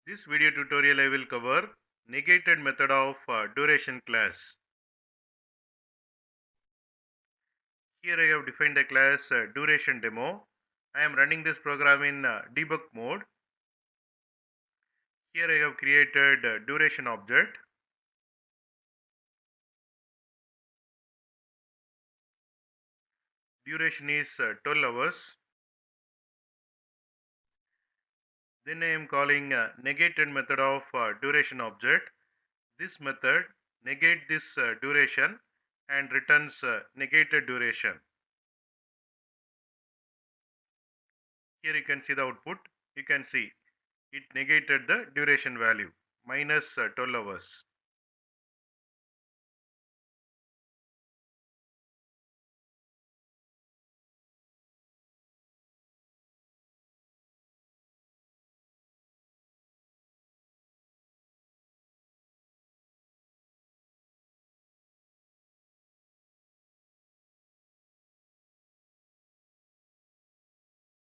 This video tutorial I will cover negated method of duration class. Here I have defined a class duration demo. I am running this program in debug mode. Here I have created duration object. Duration is 12 hours. Then I am calling negated method of duration object. This method negate this duration and returns negated duration. Here you can see the output. You can see it negated the duration value minus 12 hours.